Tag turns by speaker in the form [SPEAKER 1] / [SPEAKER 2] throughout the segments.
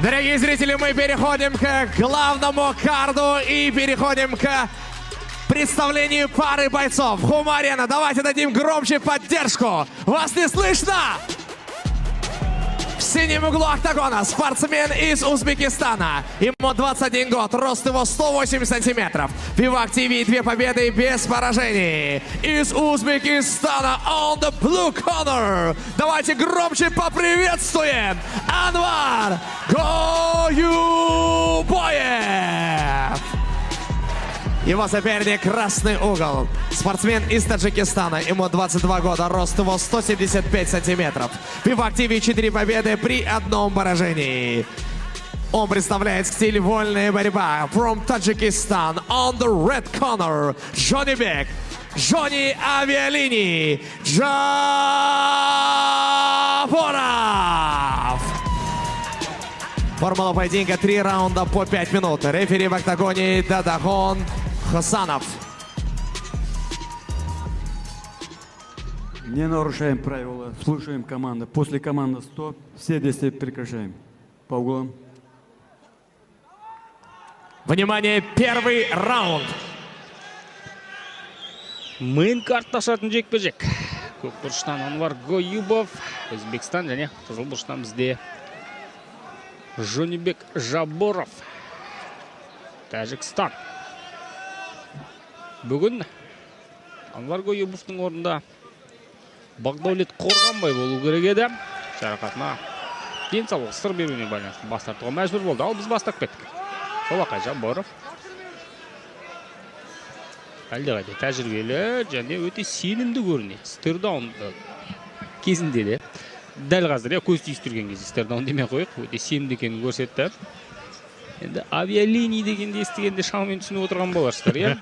[SPEAKER 1] Дорогие зрители, мы переходим к главному карду и переходим к представлению пары бойцов. Хума-арена, давайте дадим громче поддержку. Вас не слышно? В синем углу октагона спортсмен из Узбекистана. Ему 21 год, рост его 108 сантиметров. Вивак ТВ 2 победы без поражений. Из Узбекистана on the blue corner. Давайте громче поприветствуем Анвар Гоюбоев. Его соперник красный угол. Спортсмен из Таджикистана. Ему 22 года. Рост его 175 сантиметров. Вивак ТВ 4 победы при одном поражении. Он представляет стиль вольная борьба. From Tajikistan on the red corner. Джонни Бек. Джонни Авиалини. Джафоров. Формула поединка 3 раунда по 5 минут. Рефери в октагоне Дадахон Хасанов.
[SPEAKER 2] Не нарушаем правила, слушаем команду. После команды 100 все действия прекращаем. По углам.
[SPEAKER 1] Внимание, первый раунд.
[SPEAKER 3] Мейн карташатын жекпе-жек. Көк бұрыштан Анвар Гоюбов, Өзбекстан және қызыл бұрыштан бізде Жонибек Жаборов, Тәжікстан. Бүгін Анвар Гоюбовтың орнында Бағдаулет Қорғанбай болу керек еді. Жарақатына денсаулық сыр беруіне байланысты бас тартуға мәжбүр болды. Ал біз бастап кеттік. Солақай Жаборов. Әлдеқайда тәжірибелі және өте сенімді көрінеді. Стердаун кезінде де. Дәл қазір, көз түйістірген кезде стердаун демей қойық. Өте сенімді екенін көрсетті. Енді авиалиний дегенде естігенде шамамен түсініп отырған боларсыздар, иә?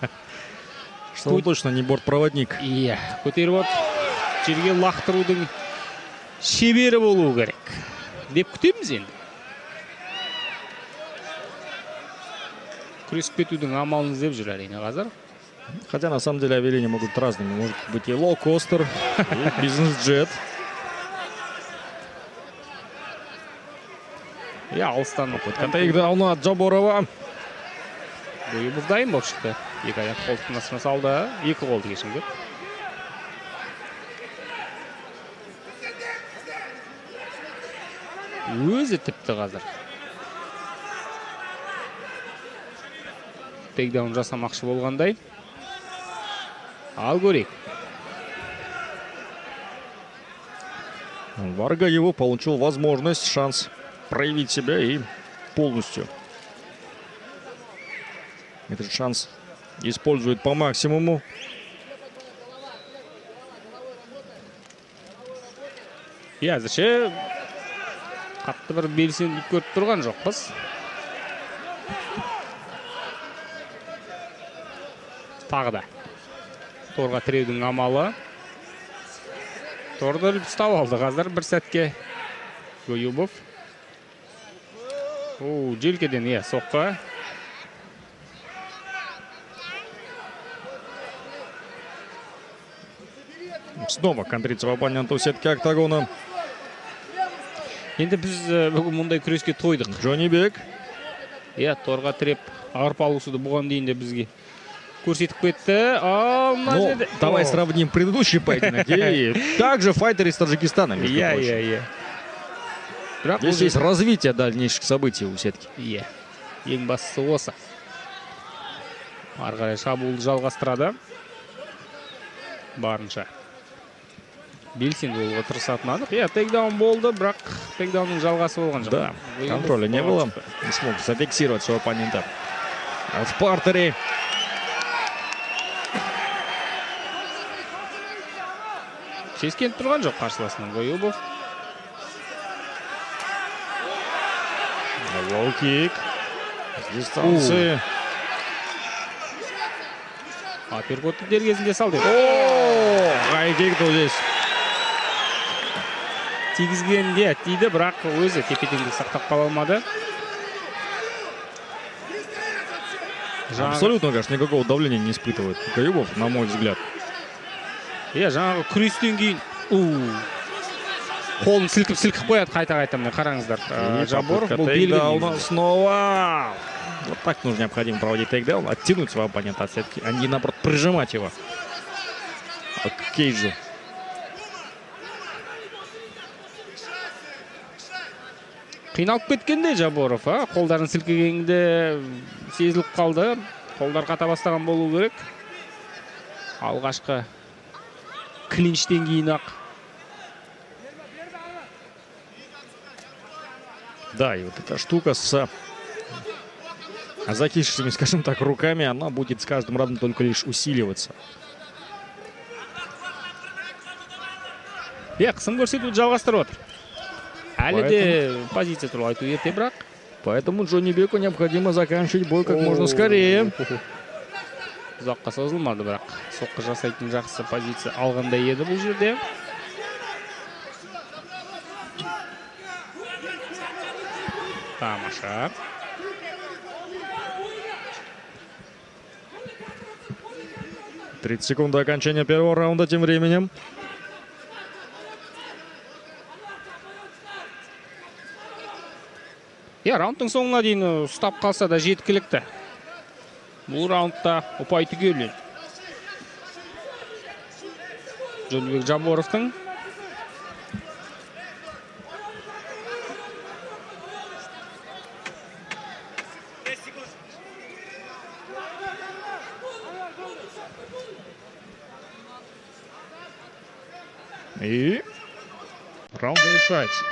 [SPEAKER 4] Что он точно не бортпроводник.
[SPEAKER 3] Иә, көтеріп от, жерге лақтырудың шебері болуы керек. Деп күтеміз енді. Күресіп кетудің амалын іздеп жүр әрине қазір.
[SPEAKER 4] Хотя на самом деле авиалинии могут быть разными. Может быть и лоукостер, и бизнес-джет.
[SPEAKER 3] Иә, алыстан
[SPEAKER 4] Таигдауна от Джаборова.
[SPEAKER 3] Гоюбов дайын болып шықты. Екі аяқ қолтықтың астына салды. Екі қолды кешімді. Өзі тіпті қазір. Тейкдаун жасамақшы болғандай. Ал көрейік.
[SPEAKER 4] Анвар Гоюбов получил возможность, шанс проявить себя и полностью этот шанс использует по максимуму.
[SPEAKER 3] Иә, әзірше қатты бір белсенділік көріп тұрған жоқпыз. Тағы да торға тіреудің амалы. Торды іліп ұстап алды қазір бір сәтке Гоюбов. Желкеден иә, соққы.
[SPEAKER 4] Снова контрится в оппоненту сетки октагона.
[SPEAKER 3] Енді біз бүгін мұндай күреске тойдық.
[SPEAKER 4] Джонни Бек.
[SPEAKER 3] Иә, торға тіреп арпа алысуды бұған дейін де бізге көрсетіп кетті.
[SPEAKER 4] Ну, давай сравним предыдущий поединок и также файтер из Таджикистана.
[SPEAKER 3] Иә.
[SPEAKER 4] Здесь есть развитие дальнейших событий у сетки.
[SPEAKER 3] Иә. Ең бастысы осы. Ары қарай шабуылды жалғастырады. Барынша белсенді болуға тырысатын анық. Иә, тейкдаун болды, бірақ тейкдаунның жалғасы болған жоқ.
[SPEAKER 4] Да, контроля не было. Не смог зафиксировать своего оппонента. А в партере.
[SPEAKER 3] Сескеніп тұрған жоқ қарсыласынан Гоюбов.
[SPEAKER 4] Лоу-кик. С дистанции.
[SPEAKER 3] Апперкотты дер кезінде салды.
[SPEAKER 4] Хай-кик тут здесь.
[SPEAKER 3] Тигізгенде тиді, бірақ өзі тепе-теңдік сақтап қала алмады.
[SPEAKER 4] Абсолютно, конечно, никакого давления не испытывает Гоюбов, на мой взгляд.
[SPEAKER 3] Иә, жаңағы күрестен кейін қолын сілкіп қояды қайта міне қараңыздар. Жаборов бұл белгілі.
[SPEAKER 4] Снова. Вот так нужно необходимо проводить тейкдаун, оттянуть своего оппонента от сетки, а не наоборот прижимать его к кейджу.
[SPEAKER 3] Қиналып кеткенде Жаборов, қолдарын сілкегенде сезіліп қалды. Қолдар қата бастаған болу керек. Алғашқы клинчтен кейін ақ.
[SPEAKER 4] Да, и вот эта штука с закисшими, скажем так, руками, она будет с каждым раундом только лишь усиливаться.
[SPEAKER 3] Қысым көрсетуді жалғастырып отыр. Әлі де позиция туралы айту ерте бірақ.
[SPEAKER 4] Поэтому Джонни Беку необходимо заканчивать бой как можно скорее.
[SPEAKER 3] Ұзаққа созылмады бірақ. Соққы жасайтын жақсы позиция алғандай еді бұл жерде. Тамаша.
[SPEAKER 4] «30 секунд до окончания первого раунда тем временем.
[SPEAKER 3] Раундтың соңына дейін ұстап қалса да жеткілікті. Бұл раундта ұпай түгел. Жолбек Жаборовтың.
[SPEAKER 4] И раунд завершается.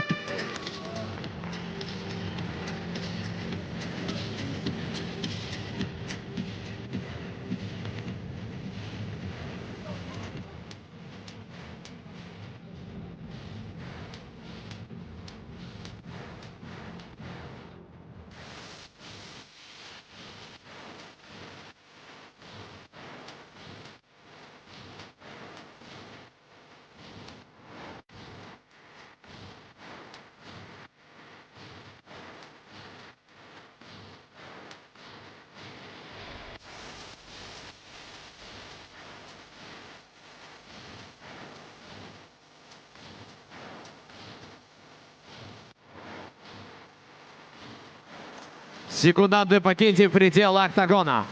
[SPEAKER 1] Секундантный покиньте предел октагона.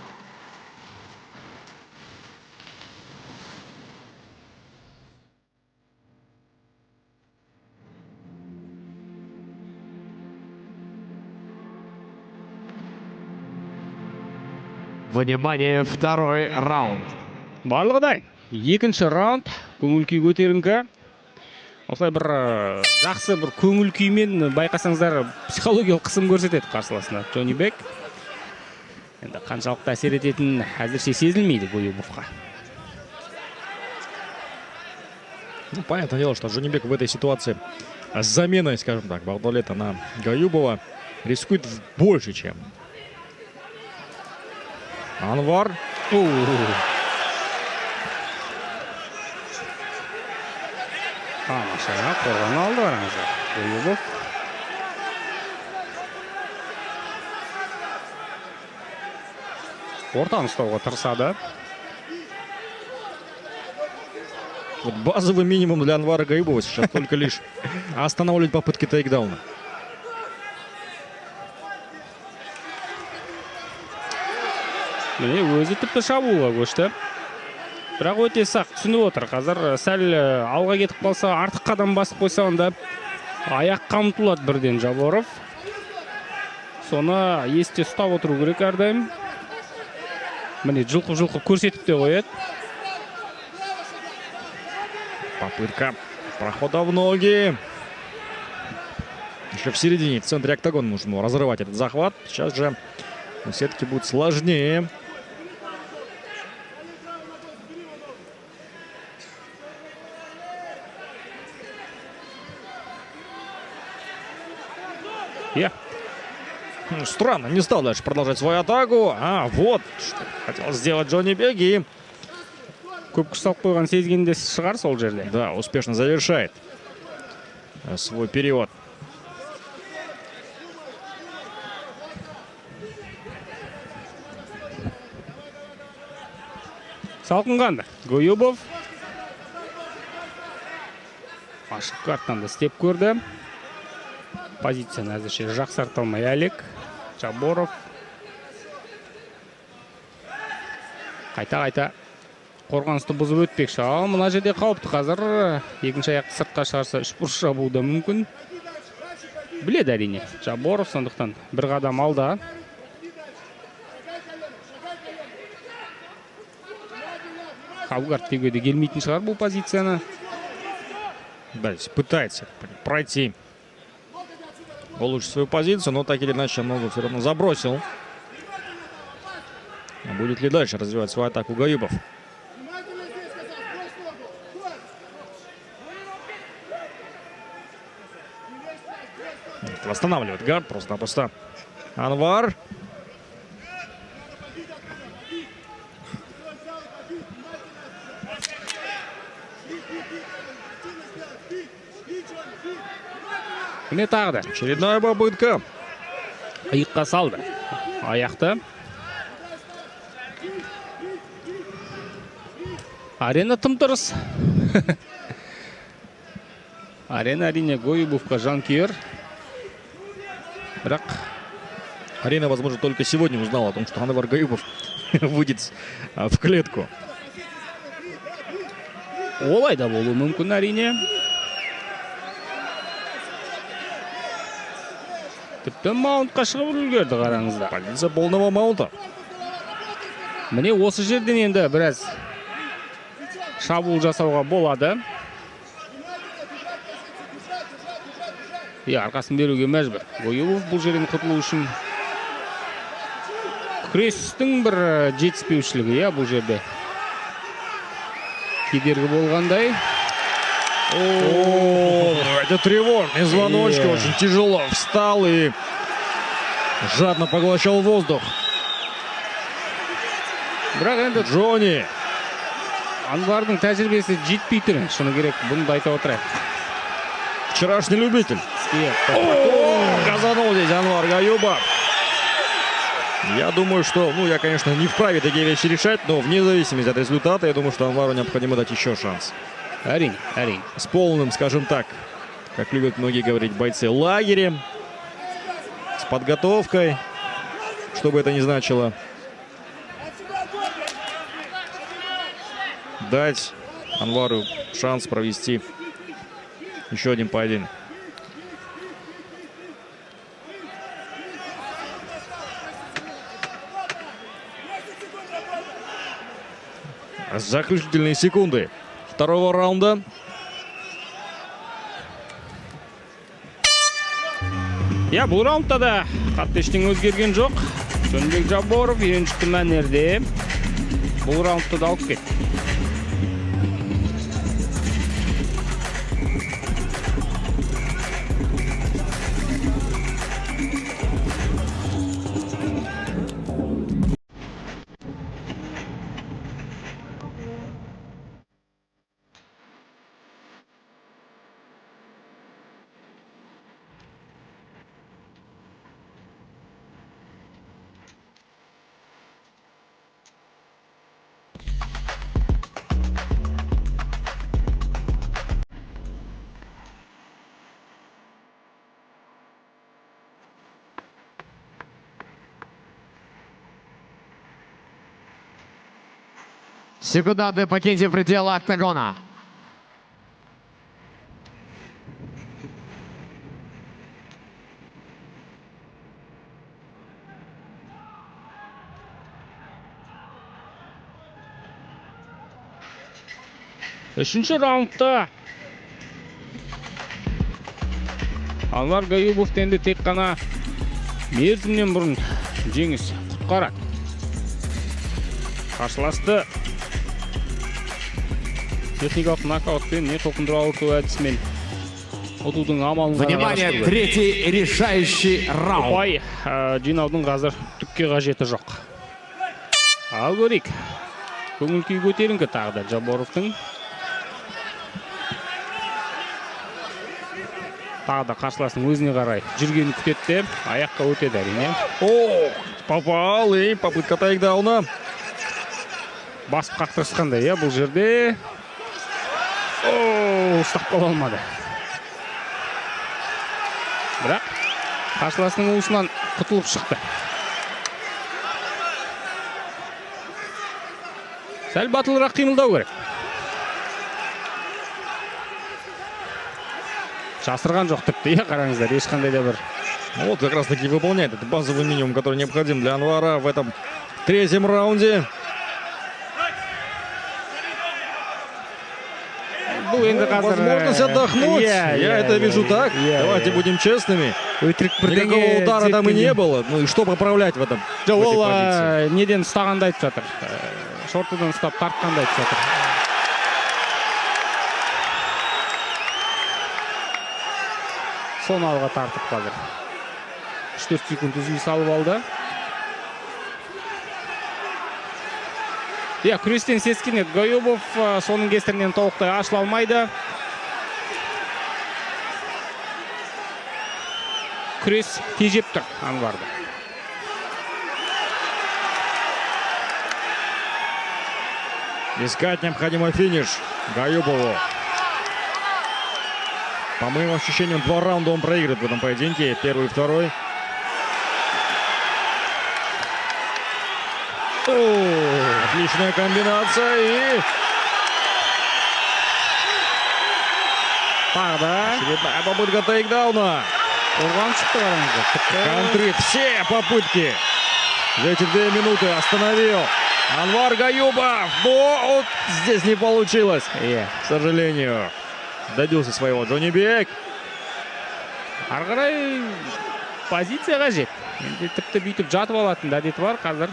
[SPEAKER 1] Внимание, второй раунд.
[SPEAKER 3] Барлығы дайын. Екінші раунд. Көңіл күй көтеріңкі. Осылай бір жақсы бір көңіл күймен байқасаңыздар психологиялық қысым көрсетеді қарсыласына Джонни Бек. Енді қаншалықты әсер ететін әзірше сезілмейді Гоюбовқа.
[SPEAKER 4] Ну, понятное дело, что Джонни Бек в этой ситуации с заменой, скажем так, Багдалета на Гаюбова рискует больше, чем Анвар.
[SPEAKER 3] Тамаша, қорған алды бараңыздар. Гоюбов. Ортаны ұстауға тырысады.
[SPEAKER 4] Вот базовый минимум для Анвара Гаюбова сейчас только лишь останавливать попытки тейкдауна.
[SPEAKER 3] Міне өзі тіпті шабуылға көшті. Бірақ өте сақ түсініп отыр. Қазір сәл алға кетіп қалса, артық қадам басып қойса, онда аяққа ұмтылады бірден Жаборов. Соны есте ұстап отыру керек әрдайым. Міне жылқып көрсетіп те қояды.
[SPEAKER 4] Попытка прохода в ноги. Еще в середине, в центре октагона нужно разрывать этот захват. Сейчас же все-таки будет сложнее. Странно, не стал дальше продолжать свою атаку. А вот, что хотел сделать Джонни Беги.
[SPEAKER 3] Көп күш салып қойған сезгенде шығар сол жерде.
[SPEAKER 4] Да, успешно завершает свой период.
[SPEAKER 3] Салқынғанды. Гоюбов. ашық карттан да істеп көрді. Позицияны әзірше жақсарта алмай Олег Жаборов. Қайта қорғанысты бұзып өтпекші. Ал мына жерде қауіпті қазір. Екінші аяқты сыртқа шығарса үш бұрыш жабуы да мүмкін. Біледі әрине Жаборов, сондықтан бір қадам алда. Хаугард теуге де келмейтін шығар бұл позицияны.
[SPEAKER 4] Да, пытается пройти, улучшить свою позицию, но так или иначе ногу все равно забросил. Будет ли дальше развивать свою атаку Гаюбов? Восстанавливает гард просто-напросто Анвар.
[SPEAKER 3] Міне тағы да.
[SPEAKER 4] Очередная попытка.
[SPEAKER 3] Иыққа салды. Аяқты. Арена тым дұрыс. Арена әрине Гаюбовқа жанкүйер. Бірақ
[SPEAKER 4] Арена, возможно, только сегодня узнала о том, что Анвар Гаюбов выйдет в клетку.
[SPEAKER 3] олай да болуы мүмкін әрине. Тіпті маунтқа шығып үлгерді, қараңыздар.
[SPEAKER 4] Позиция полного маунта.
[SPEAKER 3] Міне осы жерден енді біраз шабуыл жасауға болады. Арқасын беруге мәжбүр. Гаюбов бұл жерден құтылу үшін күрестің бір жетіспеушілігі бұл жерде. Кедергі болғандай.
[SPEAKER 4] Это тревожный звоночек, очень тяжело встал и жадно поглощал воздух.
[SPEAKER 3] Бірақ енді
[SPEAKER 4] Джонни.
[SPEAKER 3] Анвардың тәжірибесі жетпей тұр, шыны керек, бұны да айта отырайық.
[SPEAKER 4] Вчерашний любитель. Казанул здесь Анвар Гаюбов. Я думаю, что, я, конечно, не вправе такие вещи решать, но вне зависимости от результата, я думаю, что Анвару необходимо дать еще шанс.
[SPEAKER 3] Әрине.
[SPEAKER 4] С полным, скажем так, как любят многие говорить бойцы, лагерем, с подготовкой, что бы это ни значило. Дать Анвару шанс провести еще один поединок. Заключительные секунды второго раунда.
[SPEAKER 3] Бұл раундта да қатты ештеңе өзгерген жоқ. Жөнбек Жаборов үйреншікті мәнерде бұл раундта да алып кетті.
[SPEAKER 1] Секунданты покиньте пределы октагона.
[SPEAKER 3] Үшінші раундта Анвар Гаюбов енді тек қана мерзімнен бұрын жеңіс құтқарады. Қарсыласты техникалық нокаутпен не толқындыра ауырту әдісімен ұтудың амалын
[SPEAKER 1] Внимание, третий решающий раунд.
[SPEAKER 3] Ұпай жинаудың қазір түкке қажеті жоқ. Ал көрейік. Көңіл күй көтеріңкі тағы да Жаборовтың. Тағы да қарсыласының өзіне қарай жүргені күтетті. Аяққа өтеді әрине.
[SPEAKER 4] Попал и попытка тейкдауна.
[SPEAKER 3] Басып қақтырысқандай бұл жерде. ұстап қала алмады. Бірақ қарсыласының уысынан құтылып шықты. Сәл батылырақ қимылдау керек. Жасырған жоқ тіпті, қараңыздар, ешқандай да бір.
[SPEAKER 4] Вот как раз таки выполняет этот базовый минимум, который необходим для Анвара в этом третьем раунде. Возможность отдохнуть. Я это вижу так. Давайте будем честными. Никакого удара там и не было. Ну и что поправлять в этом?
[SPEAKER 3] Ол неден ұстағанды айтып жатыр. Шортыдан ұстап тартқанды айтып жатыр. Соны алға тартып қазір. 3-4 секунд үзіліс салып алды. Күрестен сескенеді. Гаюбов соның кесірінен толықтай ашыла алмайды. Күрес тежеп тұр Анварды.
[SPEAKER 4] Искать необходимый финиш Гаюбову. По моим ощущениям, 2 раунда он проигрывает в этом поединке. Первый и второй. Отличная комбинация и... Очередная попытка тейкдауна. Контрит все попытки. За эти 2 минуты остановил Анвар Гаюбов. Но вот здесь не получилось. К сожалению. Добился своего Джонибек.
[SPEAKER 3] Ары қарай позицияға жет. Енді тіпті бүйтіп жатып алатын әдеті бар қазір.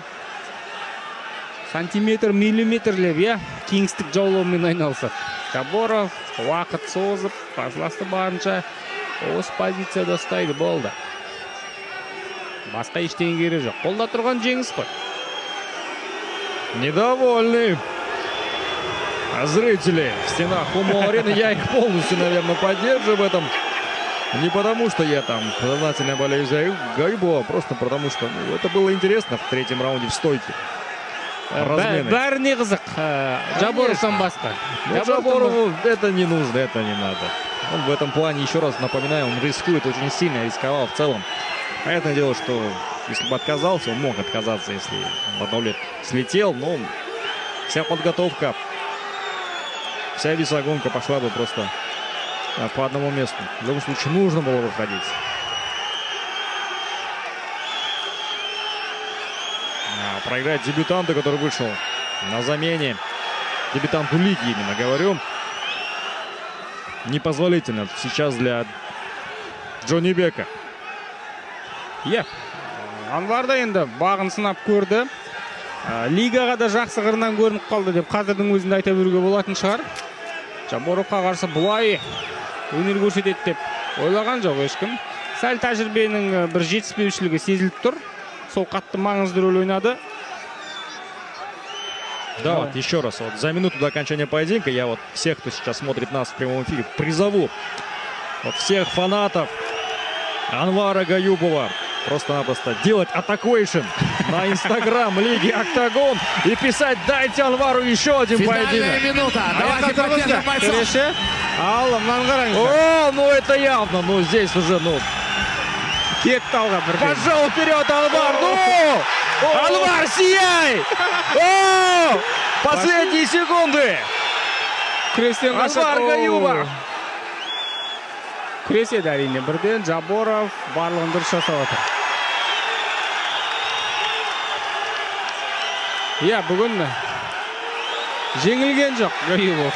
[SPEAKER 3] Сантиметр, миллиметрлеп, кеңістік жаулаумен айналысады. Жаборов уақыт созып, қарсыласты барынша осы позицияда ұстайды, болды. Басқа ештеңе керек жоқ. Қолда тұрған жеңіс қой.
[SPEAKER 4] Недовольны зрители в стенах Хумо-арены. Я их полностью, наверное, поддерживаю в этом. Не потому, что я там сознательно болею за Гаюбова, просто потому, что это было интересно в 3-м раунде в стойке.
[SPEAKER 3] Бәріне қызық. Жаборовтан басқа.
[SPEAKER 4] Жаборову это не нужно, это не надо. Он в этом плане, еще раз напоминаю, он рискует, очень сильно рисковал в целом. Понятное дело, что если бы отказался, он мог отказаться, если Бадолет слетел, но вся подготовка, вся весогонка пошла бы просто по одному месту. В любом случае, нужно было выходить. Проиграть дебютанту, который вышел на замене. Дебютанту лиги, именно говорю. Непозволительно сейчас для Джонибека.
[SPEAKER 3] Анварда енді бағын сынап көрді. Лигаға да жақсы қырынан көрініп қалды деп қазірдің өзінде айта беруге болатын шығар. Жаборовқа қарсы бұлай өнер көрсетеді деп ойлаған жоқ ешкім. Сәл тәжірибенің бір жетіспеушілігі сезіліп тұр. Сол қатты маңызды рөл ойнады.
[SPEAKER 4] Да, вот еще раз, вот за минуту до окончания поединка я вот всех, кто сейчас смотрит нас в прямом эфире, призову вот всех фанатов Анвара Гаюбова просто-напросто делать атакуэйшн на Инстаграм Лиги Октагон и писать: дайте Анвару еще один поединок.
[SPEAKER 1] Финальная минута. Давайте поддержим бойцов.
[SPEAKER 4] О, ну это явно, ну здесь уже, ну... Пошел вперед, Анвар! Ну! Анвар, сияй! О! Последние секунды! Анвар Гаюбов!
[SPEAKER 3] Күреседі әрине. Бірден Жаборов барлығын дұрыс жасап отыр. Бүгін жеңілген жоқ Гаюбов,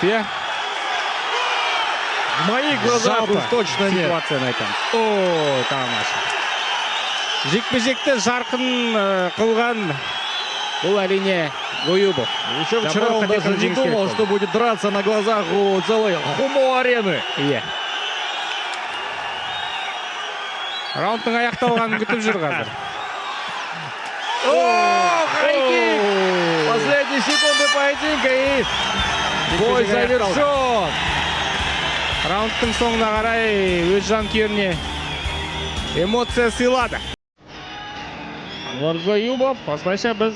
[SPEAKER 4] В моих глазах уж точно нет.
[SPEAKER 3] Ситуацияны айтамыз. О, тамаша. Жекпе-жекті жарқын қылған бұл әрине Гаюбов.
[SPEAKER 4] Еще вчера он даже не думал, что будет драться на глазах у целой Хумо-арены.
[SPEAKER 3] Раундтың аяқталғанын күтіп жүр қазір.
[SPEAKER 4] Последние секунды поединка и бой завершен.
[SPEAKER 3] Раундтың соңына қарай өз жанкүйеріне эмоция сыйлады. Анвар Гаюбов, осылайша біз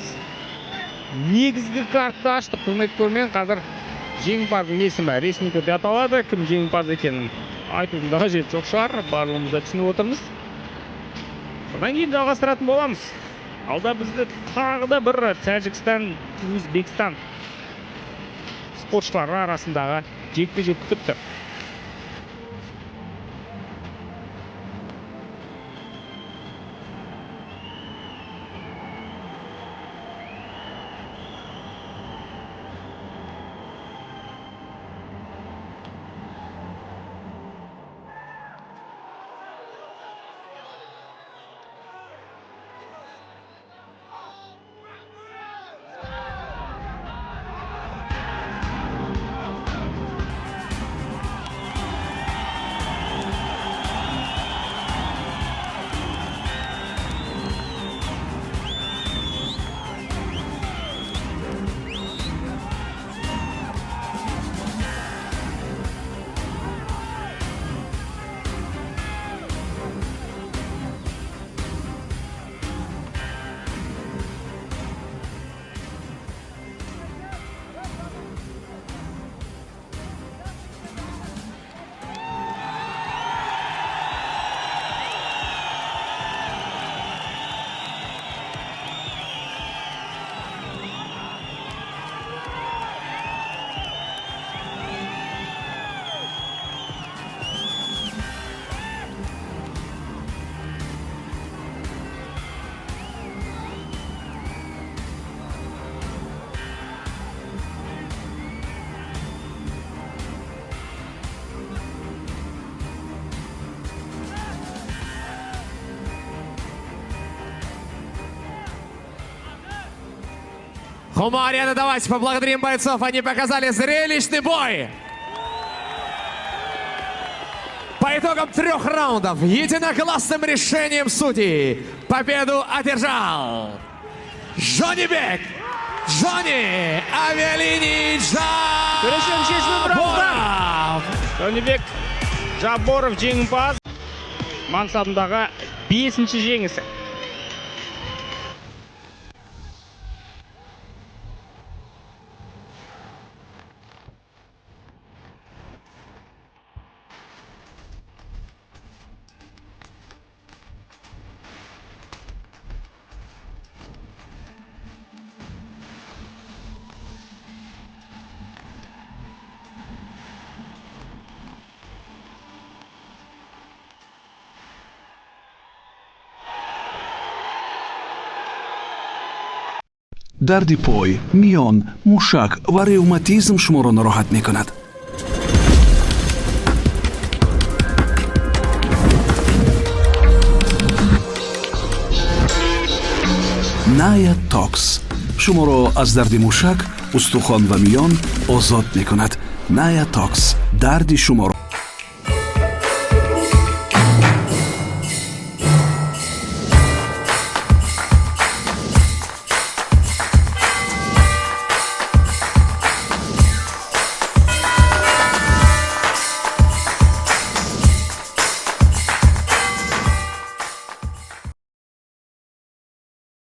[SPEAKER 3] негізгі картты аштық. Құрметті көрермен, қазір Жеңімпаздың есімі ресми түрде аталады. Кім жеңімпаз екенін айтудың да қажеті жоқ шығар. Барлығымыз да түсініп отырмыз. Содан кейін жалғастыратын боламыз. Алда бізді тағы да бір Тәжікстан, Өзбекстан спортшылары арасындағы жекпе-жек күтіп тұр.
[SPEAKER 1] Хумарина, давайте поблагодарим бойцов, они показали зрелищный бой. По итогам 3 раундов, единогласным решением судей, победу одержал Джонибек Авиалини Жаборов.
[SPEAKER 3] Джонибек Жаборов жеңімпаз. Мансабындағы 5-ші жеңісі.
[SPEAKER 5] درد پای، میان، موشک و روماتیسم شما را ناراحت می کند. نایا تاکس شما را از درد موشک، استخوان و میان آزاد می کند. نایا تاکس درد شما را